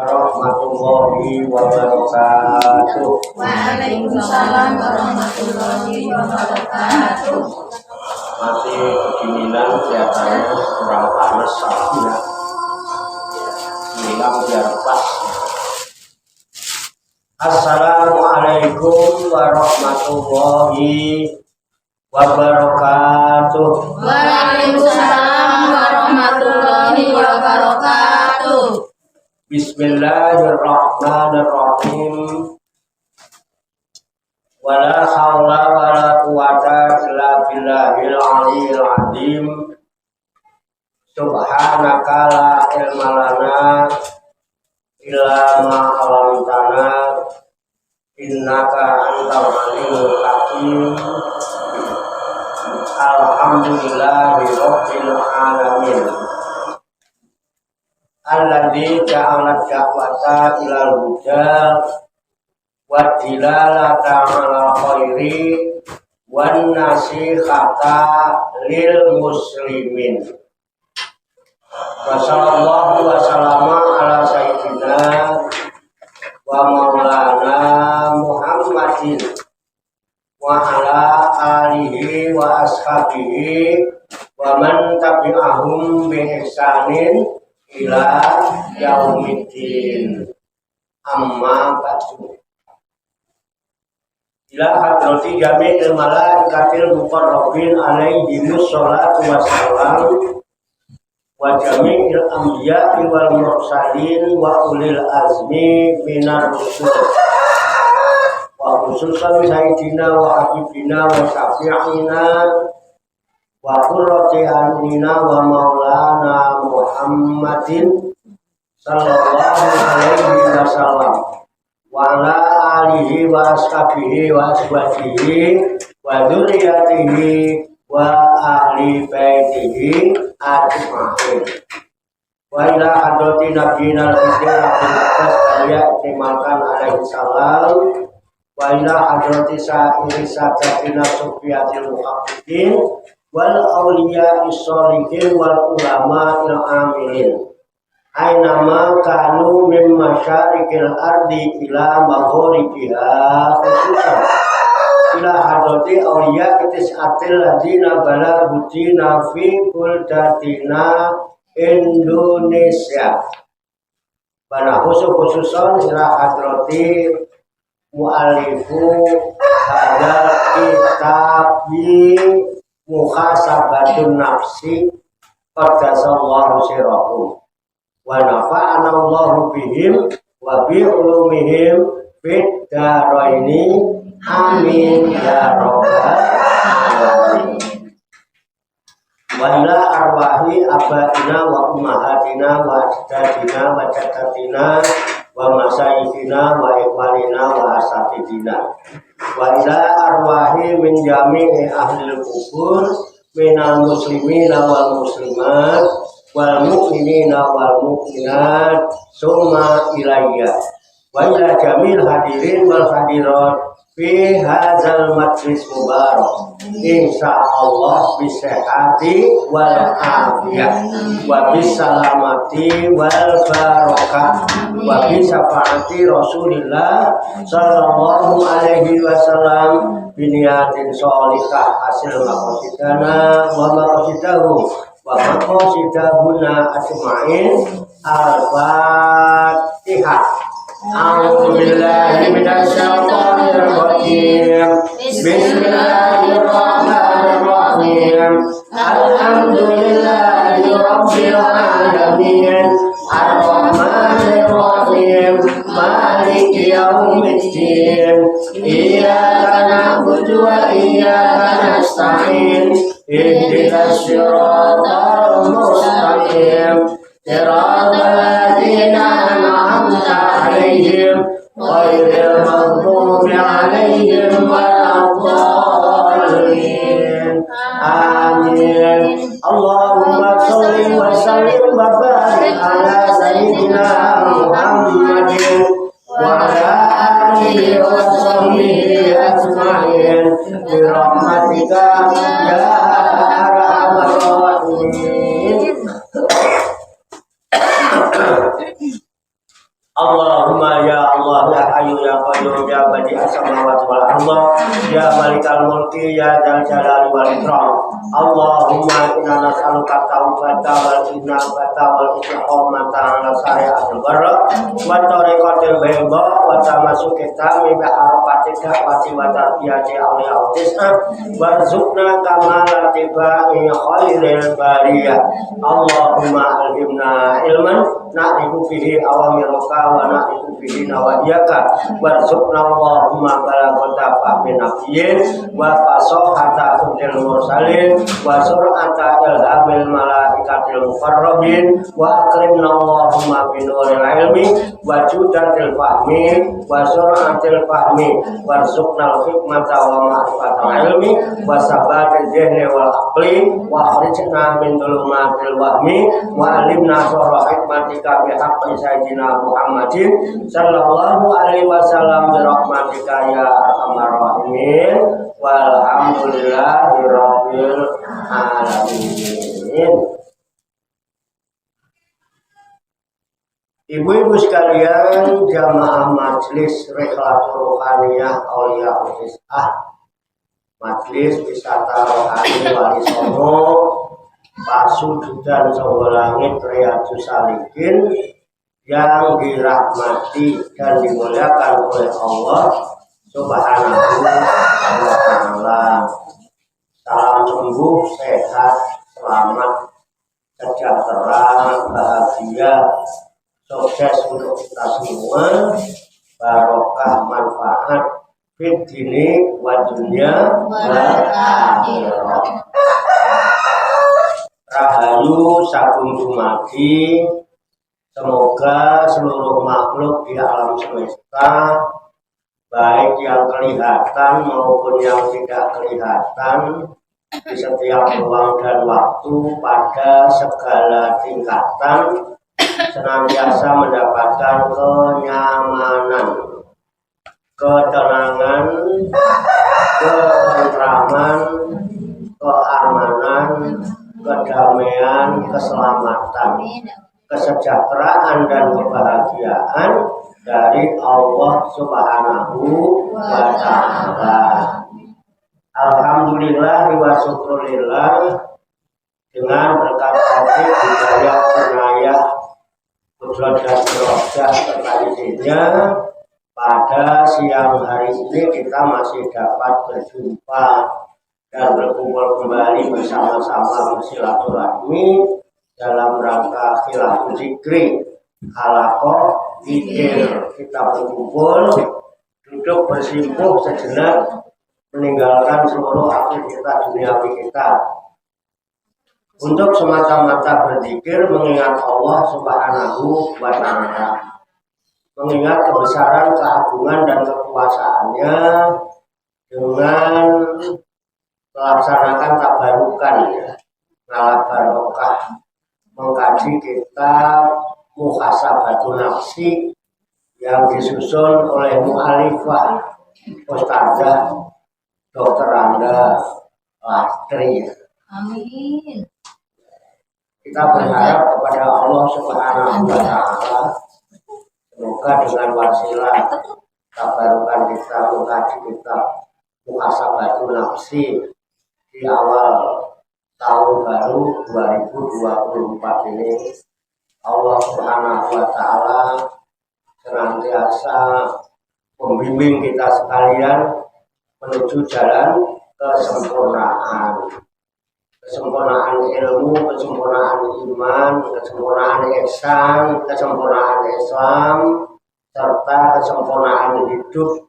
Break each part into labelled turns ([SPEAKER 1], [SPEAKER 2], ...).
[SPEAKER 1] warahmatullahi wabarakatuh.
[SPEAKER 2] Waalaikumsalam warahmatullahi wabarakatuh.
[SPEAKER 1] Masih kedinginan kelihatannya kurang panas sapinya. Hilang biar pas. Assalamualaikum warahmatullahi wabarakatuh.
[SPEAKER 2] Waalaikumsalam warahmatullahi wabarakatuh.
[SPEAKER 1] Bismillahirrahmanirrahim. Wala haula wala quwata illa billahil aliyyil azim. Subhanaka la ilma lana illa ma 'allamtana innaka antal alimul hakim. Alhamdulillahi rabbil alamin. Alladzi ja'ala da'wata ilal huda wa dilalata 'alal khairi wan nasihata lil muslimin. Wa sallallahu wa sallama ala sayyidina wa maulana Muhammadin wa ala alihi wa ashabihi wa man tabi'ahum bi ihsanin ila yaumiddin. Amma ba'du. Ila hadrati jami'il malaikatil muqarrabin alaihimus sholatu wassalam wa jami'il anbiya'i wal mursalin wa ulil azmi minar rusul wa khususan sayyidina wa habibina wa syafi'ina wa qurrati a'yunina wa maulana Muhammadin sallallahu alaihi wasallam wa ala alihi wa ashabihi wa azwajihi wa dzurriyyatihi wa ahli baitihi ajma'in. Wa ila hadrati nabiyina al-Muhammad alaihi salam wa ila hadrati sa'iri sadatina sufiyatil muhaqqiqin wal awliya is-sholihin wal ulama il-amilin ainama kanu min masyarikil ardi ila maghribiha khususan ila hadrati awliya tis'atil ladina balagudina fi buldatina Indonesia. Pada khususan ila hadrati mu'alifu hadal kitabi muhasabatun nafsi qaddasallahu sirahum wa nafa'ana Allahu bihim wa bi ulumihim fid daraini amin ya rabbal alamin. Wa ila arwahi abaina wa ummahatina wa ajdadina wa jaddatina wa masayikhina wa ikhwanina wa asatidina wa ila arwahi min jami'i ahlil kubur minal muslimina wal muslimat wal mu'minina wal mu'minat summa ilayya wa ila jamil hadirin wal hadirat fi hadzal majlis mubarak insyaallah bisehati wal afiyah wa bisalamati wal barakah wa bisafaati Rasulillah sallallahu alaihi wasallam biniyatin sholihah hasil maqasidana wa maqasidahu wa maqasidahuna ajma'in. Al-Fatihah. A'udzu billahi minasy syaithanir rajim. Bismillahirrahmanirrahim. Alhamdulillahi rabbil alamin. Ar-Rahmanir Rahim. Maliki yaumiddin. Iyyaka na'budu wa iyyaka nasta'in. Ihdinas siratal mustaqim. Siratal ladzina an'amta 'alaihim ghairil maghdubi 'alaihim ajma'in bi rahmatika ya arhamar rahimin. Allahumma ya Allah ya Hayyu ya Qayyum ya Badi'as samawati wal ardh ya Malikal mulki ya Dzal jalali wal ikram. Allahumma inna nas'aluka taubata wal inabata wal istiqamata ala syari'atil barra wa tariqatil bayda wa tamassuka bi harafatika wa tarbiyati awliya autisna warzuqna kamala tibai khairil bariyah. Allahumma alhimna ilman na'rifu bihi awamiruka wa na'rifu bihi nawajiyaka warzuqna Allahumma balagata fahmin nabiyyin wa fasahata hudil mursalin wa sur'ata ilhamil malaikatil muqarrabin wa akrimna Allahumma binuril ilmi wa judatil fahmi wa sur'atil fahmi warzuqna hikmata wa ma'rifatal ilmi wa sabatil jahli wal aqli wa akhrijna min dhulumatil wahmi wa alimna surah hikmatika bihaqqi sayyidina Muhammadin sallallahu alaihi wasallam bi rahmatika ya arhamar rahimin walhamdulillahi rabbil alamin. Ibu-ibu sekalian, jamaah majelis Rihlatul Rohaniyah Aulia Utisah, majelis wisata rohani Wali Songo Pasududan Songgolangit Riyadhus Shalihin yang dirahmati dan dimuliakan oleh Allah Subhanahu wa ta'ala. Salam sembuh, sehat, selamat, sejahtera, bahagia, sukses untuk kita semua, barokah manfaat fid dini wa dunya wal akhirah. Rahayu sagung dumadi, semoga seluruh makhluk di alam semesta, baik yang kelihatan maupun yang tidak kelihatan, di setiap ruang dan waktu pada segala tingkatan senantiasa mendapatkan kenyamanan, ketenangan, ketentraman, keamanan, kedamaian, keselamatan, kesejahteraan dan kebahagiaan dari Allah Subhanahu wa ta'ala. Alhamdulillah wa syukurillah, dengan berkat taufik hidayah inayah kudrat dan berkah serta izinnya, pada siang hari ini kita masih dapat berjumpa dan berkumpul kembali bersama-sama bersilaturahmi dalam rangka khilaful zikri halaqah zikir. Kita berkumpul, duduk bersimpuh sejenak, meninggalkan seluruh aktivitas duniawi kita untuk semata-mata berzikir, mengingat Allah Subhanahu wa ta'ala, mengingat kebesaran, keagungan dan kekuasaannya, dengan melaksanakan tabarukan ya, ngalah barokah, mengkaji kitab Muhasabatun Nafsi yang disusun oleh mu'alifah Ustazah Dr. Randa Lastri.
[SPEAKER 2] Amin.
[SPEAKER 1] Kita berharap kepada Allah Subhanahu wa ta'ala, semoga dengan wasilah tabarukan kita mengkaji kitab Muhasabatun Nafsi di awal tahun baru 2024 ini, Allah Subhanahu wa ta'ala senantiasa membimbing kita sekalian menuju jalan kesempurnaan. Kesempurnaan ilmu, kesempurnaan iman, kesempurnaan ihsan, kesempurnaan Islam, serta kesempurnaan hidup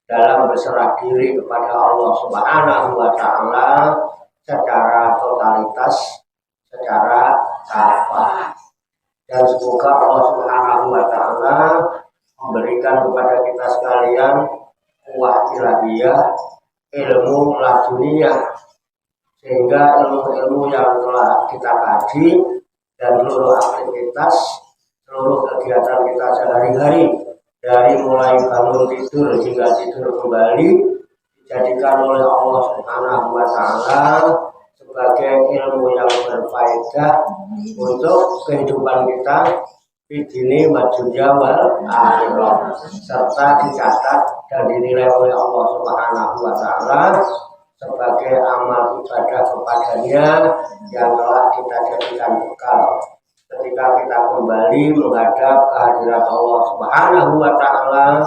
[SPEAKER 1] dalam berserah diri kepada Allah Subhanahu wa ta'ala secara totalitas, secara kafah. Dan semoga Allah Subhanahu wa ta'ala memberikan kepada kita sekalian kuwah ilahiyah, ilmu laduniyah, sehingga ilmu-ilmu yang telah kita kaji dan seluruh aktivitas, seluruh kegiatan kita sehari-hari, dari mulai bangun tidur hingga tidur kembali, dijadikan oleh Allah Subhanahu wa Ta'ala sebagai ilmu yang berfaedah untuk kehidupan kita di dunia majunya wal akhirah, serta dicatat dan dinilai oleh Allah Subhanahu wa Ta'ala sebagai amal ibadah kepadanya yang telah kita jadikan bekal ketika kita kembali menghadap kehadirat Allah Subhanahu wa Ta'ala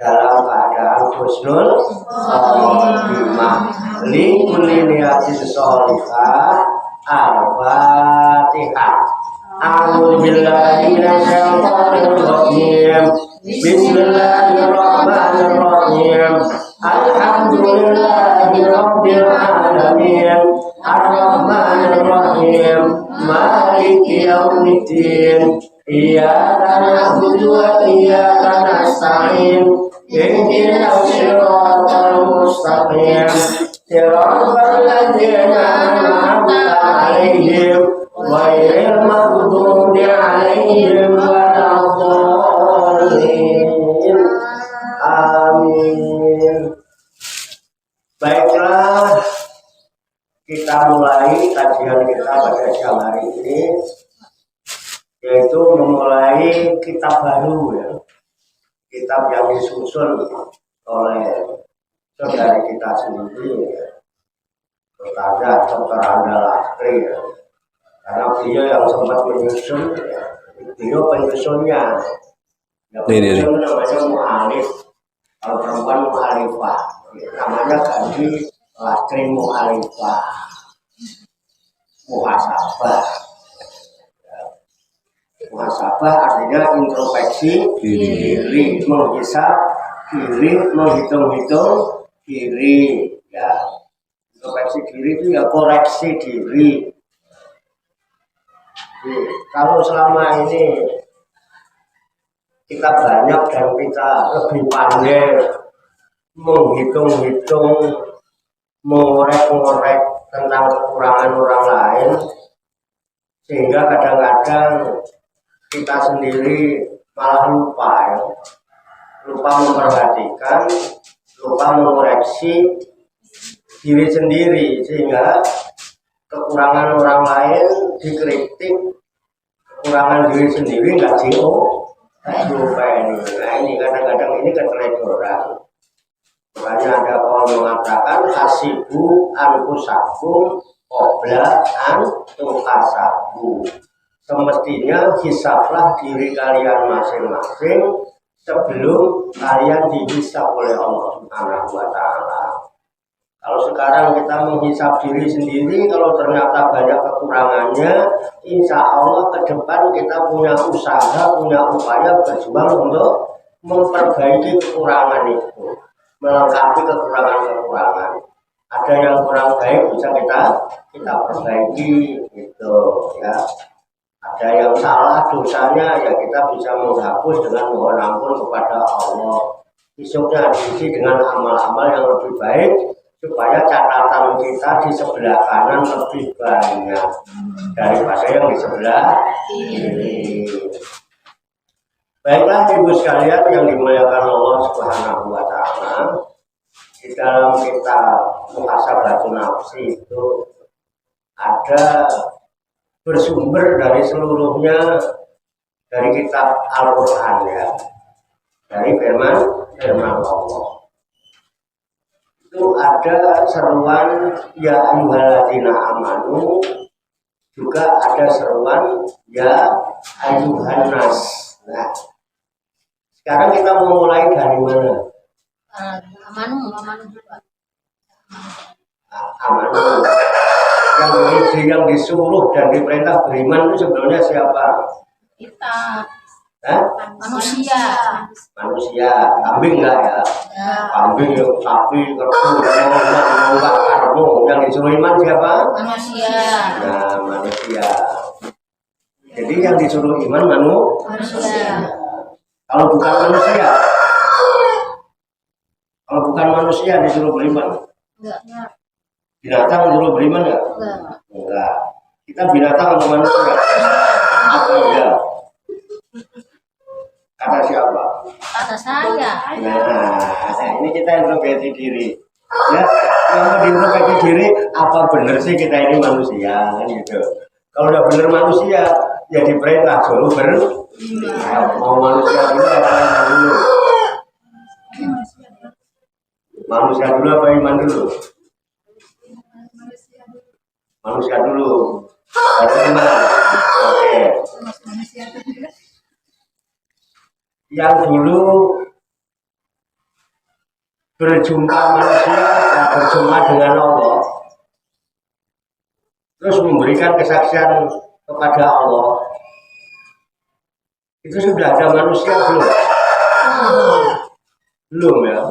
[SPEAKER 1] dalam keadaan husnul khotimah li kulli niyatin sholihah. Al-Fatihah. A'udzu billahi minasyaitonir rajim. Bismillahirrahmanirrahim. Alhamdulillahi rabbil alamin. Ar-Rahmanir Rahim. Maliki yaumiddin. Iyyaka na'budu wa iyyaka nasta'in. Ihdinas siratal mustaqim. Siratal ladzina an'amta 'alaihim ghairil maghdubi 'alaihim waladdallin. Amin. Baiklah, kita mulai kajian kita pada siang hari ini, yaitu memulai kitab baru ya. Kitab yang disusun oleh saudari kita sendiri ya. Ustazah Dr. Anda Lastri ya. Karena beliau yang sempat menyusun ya. Beliau penyusunnya ya, penyusun namanya mu'alif. Kalau perempuan mu'alifah ya, namanya ganti Lastri mu'alifah, muhasabah. Muhasabah artinya introspeksi diri, menghisap diri, menghitung-hitung diri ya. Introspeksi diri itu ya koreksi diri. Jadi, kalau selama ini kita banyak dan kita lebih pandai menghitung-hitung, mengorek-ngorek tentang kekurangan orang lain, sehingga kadang-kadang kita sendiri malah lupa ya. Lupa memperhatikan, lupa mengoreksi diri sendiri, sehingga kekurangan orang lain dikritik, kekurangan diri sendiri nggak lupa ini. Nah ini kadang-kadang ini keteledoran. Makanya ada orang mengatakan hasibu anfusakum qabla an tuhasabu. Semestinya hisablah diri kalian masing-masing sebelum kalian dihisab oleh Allah Subhanahu wa Ta'ala. Kalau sekarang kita menghisab diri sendiri, kalau ternyata banyak kekurangannya, insya Allah ke depan kita punya usaha, punya upaya berjuang untuk memperbaiki kekurangan itu, melengkapi kekurangan-kekurangan. Ada yang kurang baik bisa kita perbaiki gitu ya. Ada yang salah dosanya ya kita bisa menghapus dengan mohon ampun kepada Allah. Besoknya diisi dengan amal-amal yang lebih baik supaya catatan kita di sebelah kanan lebih banyak daripada yang di sebelah kiri. Baiklah ibu sekalian yang dimuliakan Allah Subhanahu wa Ta'ala, di dalam kitab Muhasabatun Nafsi itu ada bersumber dari seluruhnya dari kitab Al-Quran ya, dari firman Allah. Itu ada seruan ya ayyuhalladzina amanu, juga ada seruan ya ayyuhan nas. Nah, sekarang kita mau mulai dari mana?
[SPEAKER 2] Amanu.
[SPEAKER 1] Amanu. Yang disuruh dan diperintah beriman itu sebenarnya siapa?
[SPEAKER 2] Kita.
[SPEAKER 1] Manusia. Kambing enggak ya? Kambing, sapi, kerbau, karbo. Yang disuruh iman siapa?
[SPEAKER 2] Manusia.
[SPEAKER 1] Nah, manusia. Jadi yang disuruh iman manusia. Kalau bukan manusia disuruh beriman.
[SPEAKER 2] Enggak.
[SPEAKER 1] Binatang disuruh beriman enggak? Enggak. Kita binatang atau manusia? Apa ya? Kata siapa?
[SPEAKER 2] Kata saya.
[SPEAKER 1] Nah, ini kita introspeksi diri. Ya, yang diintrospeksi diri, apa benar sih kita ini manusia kan gitu. Kalau udah benar manusia, ya diperintah dulu mau manusia dulu apa iman dulu? Manusia dulu apa iman dulu? Manusia dulu. Baru iman. Oke. Yang dulu berjumpa manusia, berjumpa dengan Allah, terus memberikan kesaksian kepada Allah, itu sudah ada manusia belum? Belum ya?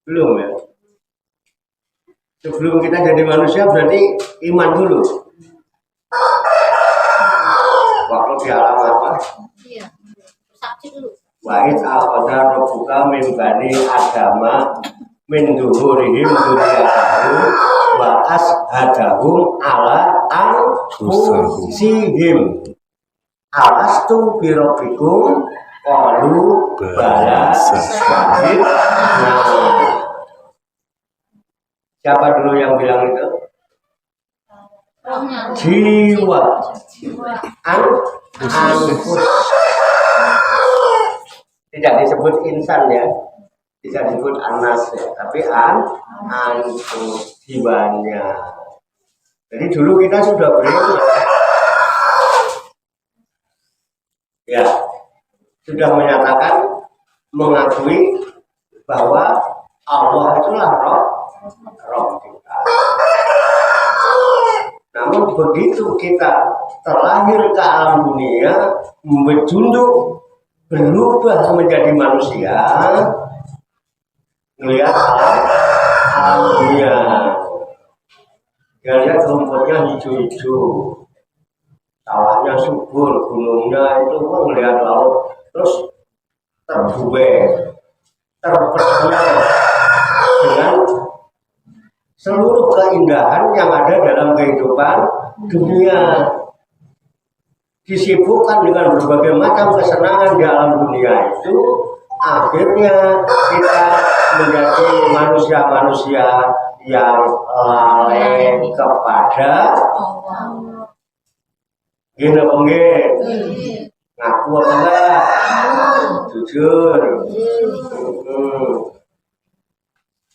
[SPEAKER 1] Belum ya? Sebelum kita jadi manusia berarti iman dulu. Waktu di alam apa?
[SPEAKER 2] Iya. Saksi dulu.
[SPEAKER 1] Wa'id akhadha rabbuka min bani adama min duhurihim dzurriyyatahum wa ashhadahum ala anfusihim alastu bi rabbikum qalu bala syahid. Nah, siapa dulu yang bilang itu?
[SPEAKER 2] Rohnya.
[SPEAKER 1] Jiwa. Anfus. Tidak disebut insan ya, tidak disebut anas ya, tapi anfus, jiwanya. Jadi dulu kita sudah beriman, ya, sudah menyatakan, mengakui bahwa Allah itulah roh kita. Namun begitu kita terlahir ke alam dunia, berjunduk, berubah menjadi manusia, melihat alam dunia. Dia lihat rumputnya hijau-hijau, sawahnya subur, gunungnya itu melihat laut, terus terbuai, terpesona dengan seluruh keindahan yang ada dalam kehidupan dunia. Disibukkan dengan berbagai macam kesenangan di alam dunia itu, akhirnya kita menjadi manusia-manusia yang lalai kepada
[SPEAKER 2] Allah.
[SPEAKER 1] gini apa enggak? Ngaku apa enggak? Jujur.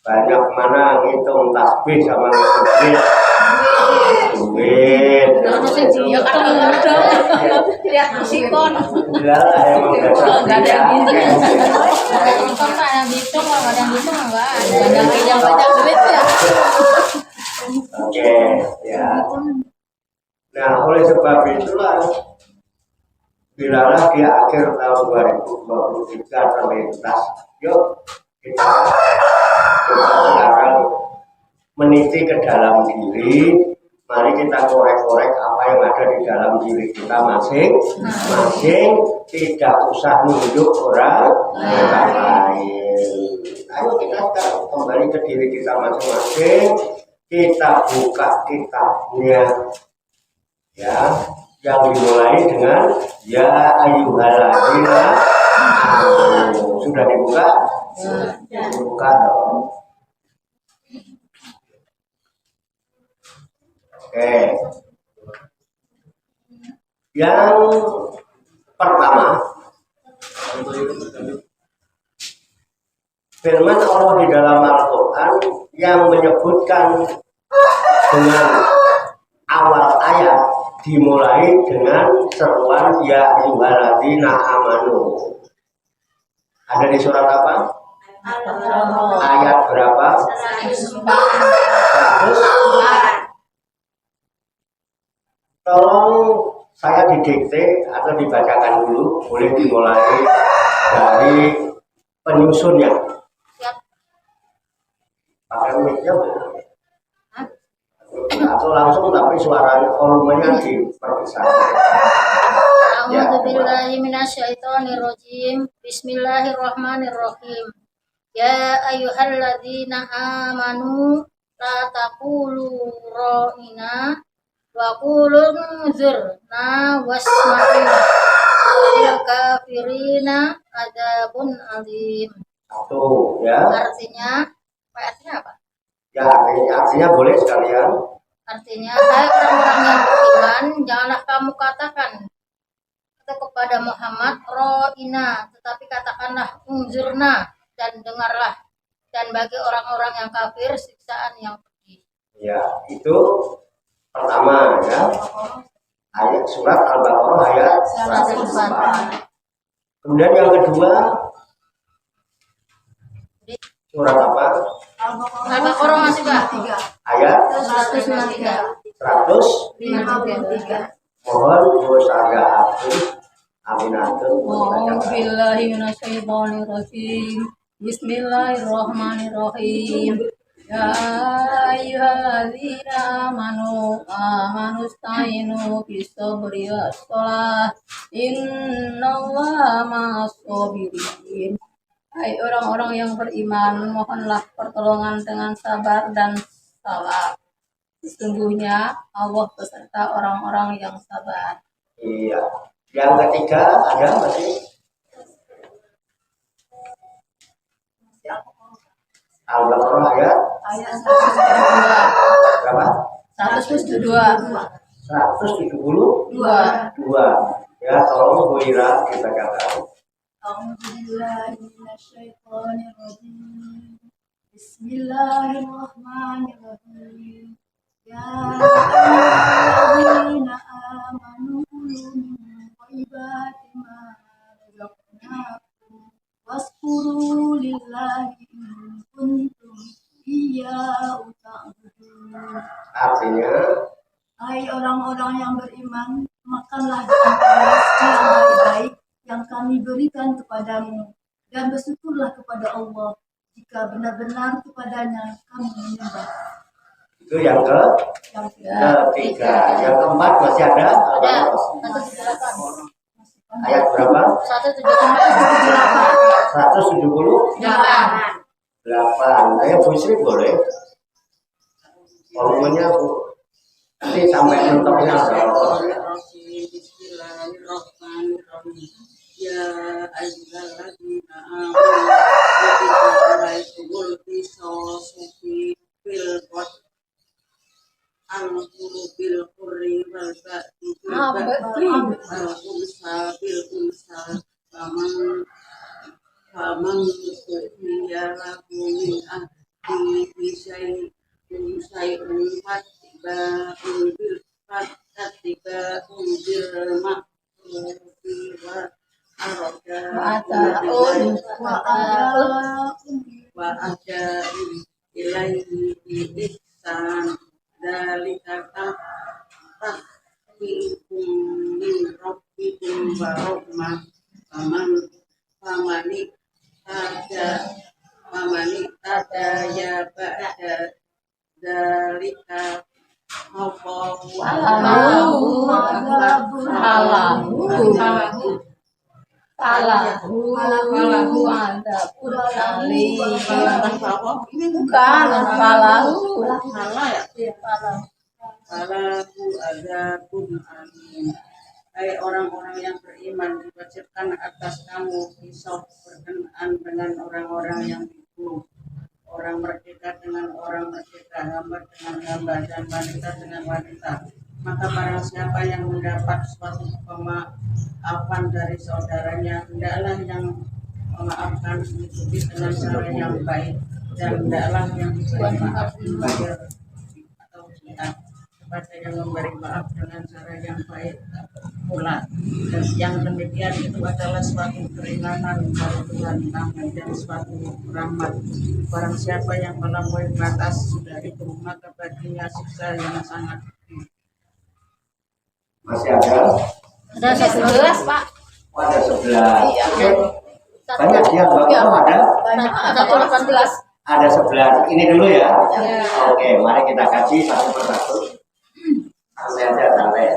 [SPEAKER 1] Banyak mana ngitung tasbih sama ngitung duit.
[SPEAKER 2] Ya kadang-kadang lihat musikon.
[SPEAKER 1] Iyalah emang
[SPEAKER 2] Enggak ada yang gitu. Musikon tak ada yang gitu, kalau ada yang gitu enggak ada. Yang banyak duit ya.
[SPEAKER 1] Oke, ya. Nah, oleh sebab itulah bilalah di akhir tahun 2023 terlintas, yuk kita coba sekarang meniti ke dalam diri. Mari kita korek-korek apa yang ada di dalam diri kita masing-masing, tidak usah nunjuk orang lain. Ayo kita sekarang kembali ke diri kita masing-masing, kita buka kitabnya, ya, yang dimulai dengan ya ayyuhalladzina amanu. Sudah dibuka? Dibuka dong. Oke. Yang pertama, firman Allah di dalam Al-Quran yang menyebutkan dengan awal ayat dimulai dengan seruan ya ayyuhalladzina amanu. Ada di surat apa? Ayat berapa? 104. Tolong saya didikte atau dibacakan dulu, boleh dimulai dari penyusunnya. Pakai mic-nya boleh. Atau langsung tapi suara volumenya diperbesar.
[SPEAKER 2] A'udzubillahi minasyaitonirrajim. Bismillahirrahmanirrahim. Ya ayyuhalladzina amanu la taqulu ra'ina wa qulu nzurna wasma'u lil kafirina adzabun alim.
[SPEAKER 1] Satu, ya.
[SPEAKER 2] Artinya apa?
[SPEAKER 1] Ya artinya boleh sekalian.
[SPEAKER 2] Artinya, hai orang-orang yang beriman, janganlah kamu katakan kepada Muhammad ro'ina, tetapi katakanlah unzurna, dan dengarlah, dan bagi orang-orang yang kafir siksaan yang pedih.
[SPEAKER 1] Ya, itu pertama ya. Ayat surat Al-Baqarah ayat 104. Kemudian yang kedua surat apa?
[SPEAKER 2] Al-Baqarah masih Pak?
[SPEAKER 1] Ayat
[SPEAKER 2] 153.
[SPEAKER 1] mohon musyawarah aminatul
[SPEAKER 2] Billahi minasyaitonirrajim. Bismillahirrahmanirrahim. Ya ayyuhalladzina amanu ista'inu bis-sabri was-shalah. Innallaha ma'as-sabirin. Hai orang-orang yang beriman, mohonlah pertolongan dengan sabar dan salat. Sesungguhnya Allah beserta orang-orang yang sabar.
[SPEAKER 1] Iya. Yang ketiga ada masih Al-Baqarah ayat berapa?
[SPEAKER 2] 172.
[SPEAKER 1] 172. Ya, tolong Bu Ira kita katakan.
[SPEAKER 3] Bismillahirrahmanirrahim. Ya ayyuhalladzina amanu kulu min thayyibati ma razaqnakum waskuru lillahi in kuntum iyyahu ta'budun.
[SPEAKER 1] Artinya
[SPEAKER 3] Hai orang-orang yang beriman, makanlah di antara rezeki yang baik-baik yang kami berikan kepadamu, dan bersyukurlah kepada Allah jika benar-benar kepadanya kamu menyembah.
[SPEAKER 1] itu yang ketiga. Yang keempat masih ada
[SPEAKER 2] Ada
[SPEAKER 1] ayat berapa? 178. 178. Saya Bu Sri boleh volumenya Bu, nanti sampai mentoknya berapa?
[SPEAKER 4] Bismillahirrahmanirrahim. Ya ayyuhalladzina amanu la tusufi fil qad al-quru bil qurri wal ba'di bil unsa faman ya lahu min ahli syai'un fattiba'un bil ma'rufi wa ada'un ilaihi bi ihsan dzalika tahfikum min rabbikum wa rahmah famani tada ya ba'da dzalika
[SPEAKER 2] Falahu adzabun alim. Ini bukan falahu.
[SPEAKER 4] Falahu adzabun alim. Hai orang-orang yang beriman, diwajibkan atas kamu pisau berkenaan dengan orang-orang yang buruk, orang merdeka dengan orang merdeka, hamba dengan hamba, dan wanita dengan wanita. Maka barang siapa yang mendapat suatu pemaafan dari saudaranya, hendaklah yang memaafkan mengikuti dengan cara yang baik, dan hendaklah yang diberi maaf membayar atau tidak kepada yang memberi maaf dengan cara yang baik pula. Dan yang demikian itu adalah suatu keringanan dari Tuhan kami dan suatu rahmat. Barang siapa yang melampaui batas dari itu, maka baginya siksa yang sangat pedih.
[SPEAKER 1] Masih ada?
[SPEAKER 2] Ada 11 Pak.
[SPEAKER 1] Oh, ada 11.
[SPEAKER 2] Iya.
[SPEAKER 1] Oke. Banyak ya, Bapak ada?
[SPEAKER 2] 118.
[SPEAKER 1] Ada 11. Ini dulu ya.
[SPEAKER 2] Ya.
[SPEAKER 1] Oke, mari kita kaji satu persatu. Santai aja, santai.